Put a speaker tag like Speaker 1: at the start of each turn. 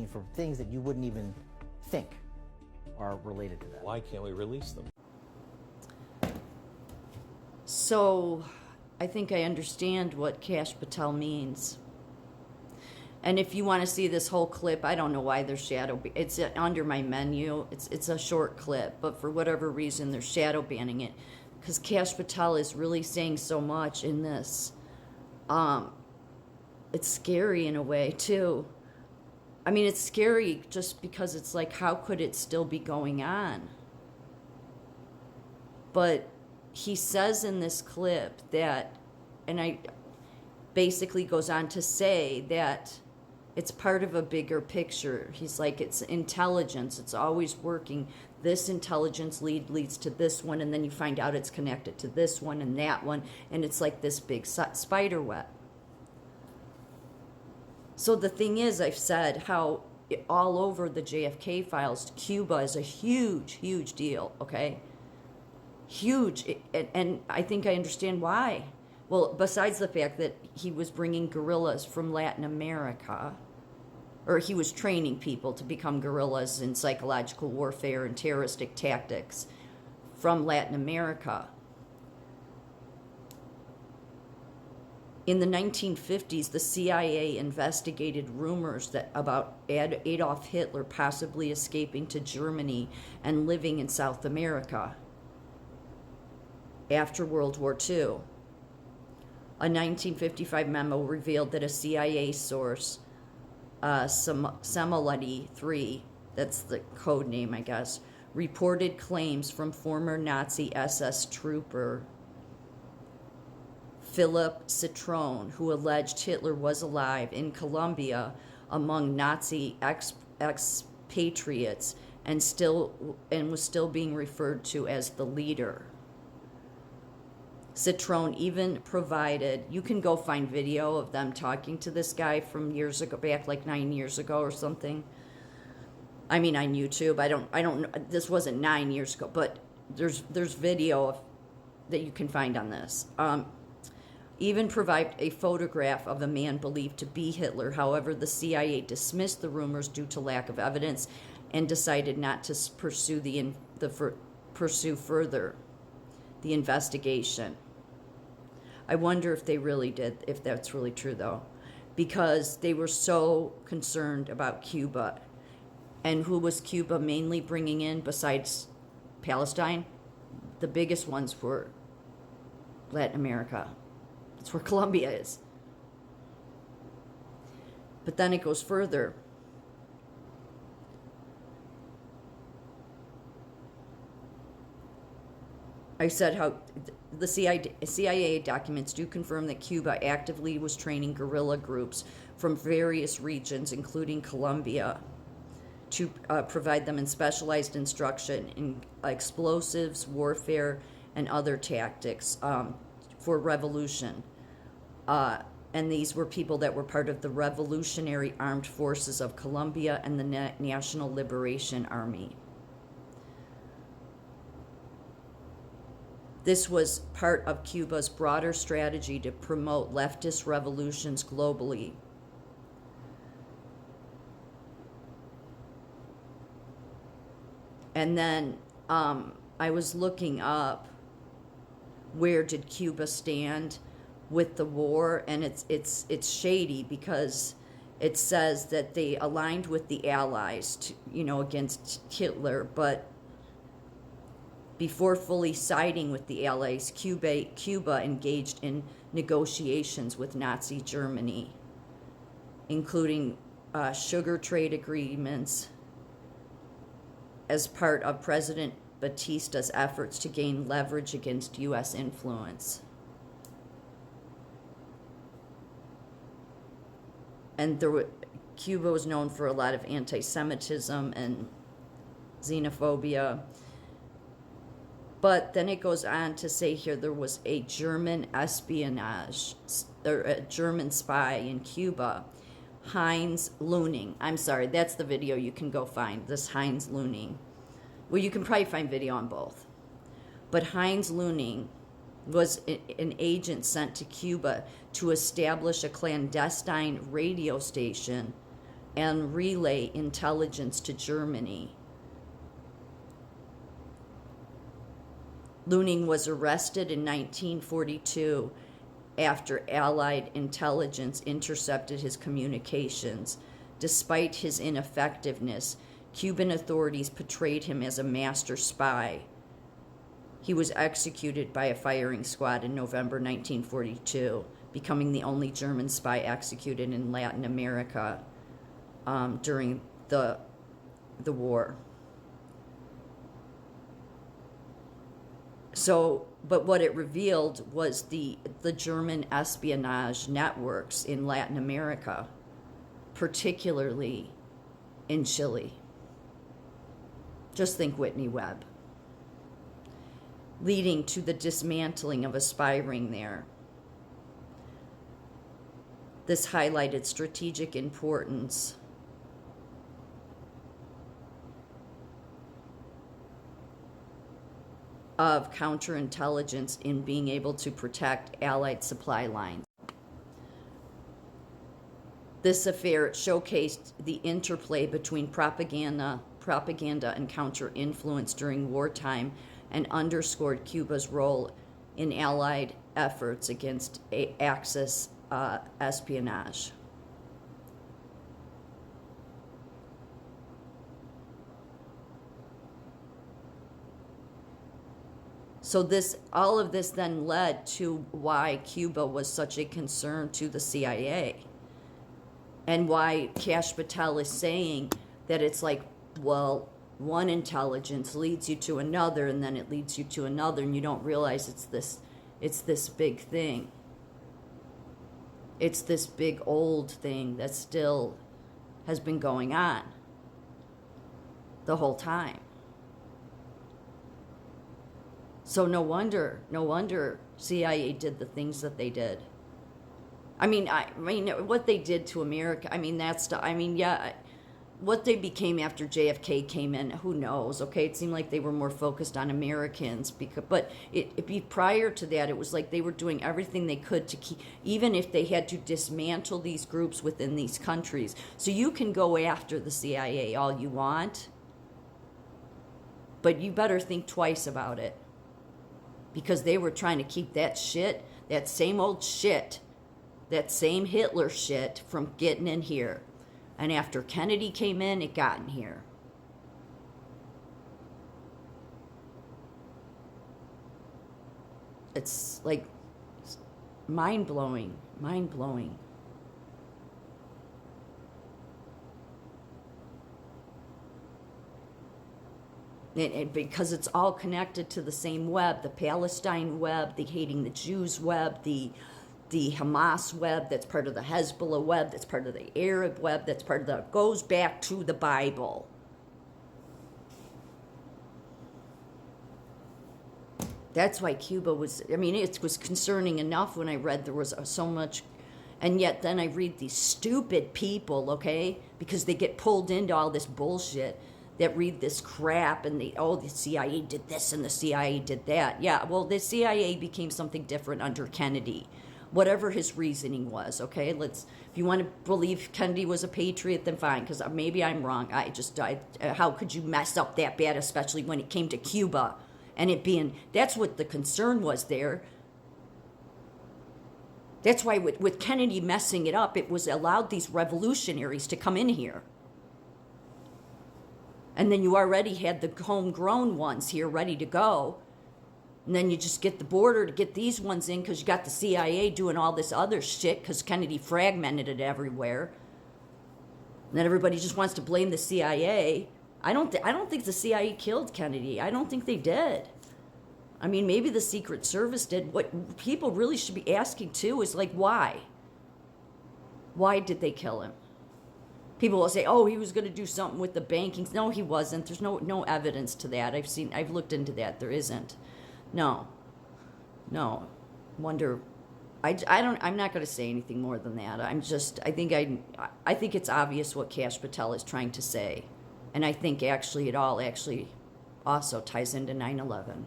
Speaker 1: for things that you wouldn't even think are related to that.
Speaker 2: Why can't we release them?
Speaker 3: So, I think I understand what Kash Patel means. And if you want to see this whole clip, I don't know why they're it's under my menu. It's a short clip, but for whatever reason, they're shadow banning it. Because Kash Patel is really saying so much in this. It's scary in a way, too. I mean, it's scary just because it's like, how could it still be going on? But he says in this clip that, and I basically goes on to say that it's part of a bigger picture. He's like, it's intelligence. It's always working. This intelligence leads to this one, and then you find out it's connected to this one and that one, and it's like this big spider web. So the thing is, I've said how all over the JFK files, Cuba is a huge, huge deal, okay? Huge. And I think I understand why. Well, besides the fact that he was bringing guerrillas from Latin America, or he was training people to become guerrillas in psychological warfare and terroristic tactics from Latin America. In the 1950s, the CIA investigated rumors about Adolf Hitler possibly escaping to Germany and living in South America after World War II. A 1955 memo revealed that a CIA source, Semaladi 3, that's the code name, I guess, reported claims from former Nazi SS trooper Philip Citrone, who alleged Hitler was alive in Colombia among Nazi expatriates and was still being referred to as the leader. Citrone even provided, you can go find video of them talking to this guy from years ago, back like 9 years ago or something. I mean, on YouTube. I don't know. This wasn't 9 years ago, but there's video that you can find on this. Even provide a photograph of a man believed to be Hitler. However, the CIA dismissed the rumors due to lack of evidence and decided not to pursue further the investigation. I wonder if they really did, if that's really true, though, because they were so concerned about Cuba. And who was Cuba mainly bringing in besides Palestine? The biggest ones were Latin America. That's where Colombia is. But then it goes further. I said how the CIA documents do confirm that Cuba actively was training guerrilla groups from various regions, including Colombia, to provide them in specialized instruction in explosives, warfare, and other tactics for revolution. And these were people that were part of the Revolutionary Armed Forces of Colombia and the National Liberation Army. This was part of Cuba's broader strategy to promote leftist revolutions globally. And then I was looking up where did Cuba stand with the war, and it's shady because it says that they aligned with the Allies, against Hitler, but before fully siding with the Allies, Cuba engaged in negotiations with Nazi Germany, including sugar trade agreements as part of President Batista's efforts to gain leverage against U.S. influence. And Cuba was known for a lot of anti-Semitism and xenophobia. But then it goes on to say here there was a German espionage, or a German spy in Cuba, Heinz Leuning. I'm sorry, that's the video you can go find, this Heinz Leuning. Well, you can probably find video on both. But Heinz Leuning was an agent sent to Cuba to establish a clandestine radio station and relay intelligence to Germany. Lüning was arrested in 1942 after Allied intelligence intercepted his communications. Despite his ineffectiveness, Cuban authorities portrayed him as a master spy. He was executed by a firing squad in November 1942, becoming the only German spy executed in Latin America during the war. So, but what it revealed was the German espionage networks in Latin America, particularly in Chile. Just think Whitney Webb. Leading to the dismantling of a spy ring there. This highlighted strategic importance of counterintelligence in being able to protect Allied supply lines. This affair showcased the interplay between propaganda and counter-influence during wartime and underscored Cuba's role in Allied efforts against Axis espionage. So all of this then led to why Cuba was such a concern to the CIA, and why Kash Patel is saying that it's like, well, one intelligence leads you to another, and then it leads you to another, and you don't realize it's this big thing. It's this big old thing that still has been going on the whole time. So no wonder CIA did the things that they did. I mean, what they did to America, what they became after JFK came in, who knows, okay? It seemed like they were more focused on Americans, but prior to that, it was like they were doing everything they could to keep, even if they had to dismantle these groups within these countries. So you can go after the CIA all you want, but you better think twice about it. Because they were trying to keep that shit, that same old shit, that same Hitler shit from getting in here. And after Kennedy came in, it got in here. It's like mind-blowing. Because it's all connected to the same web, the Palestine web, the hating the Jews web, the Hamas web, that's part of the Hezbollah web, that's part of the Arab web, goes back to the Bible. That's why Cuba was, it was concerning enough when I read there was so much, and yet then I read these stupid people, okay, because they get pulled into all this bullshit, that read this crap and the CIA did this and the CIA did that. Yeah, well, the CIA became something different under Kennedy, whatever his reasoning was, okay? If you want to believe Kennedy was a patriot, then fine, because maybe I'm wrong. How could you mess up that bad, especially when it came to Cuba and it being, that's what the concern was there. That's why with Kennedy messing it up, it was allowed these revolutionaries to come in here. And then you already had the homegrown ones here ready to go. And then you just get the border to get these ones in because you got the CIA doing all this other shit because Kennedy fragmented it everywhere. And then everybody just wants to blame the CIA. I don't think the CIA killed Kennedy. I don't think they did. Maybe the Secret Service did. What people really should be asking too is like, why? Why did they kill him? People will say, oh, he was going to do something with the banking. No, he wasn't. There's no evidence to that. I've looked into that. There isn't. No. Wonder. I'm not going to say anything more than that. I think it's obvious what Kash Patel is trying to say. And I think actually it all also ties into 9/11.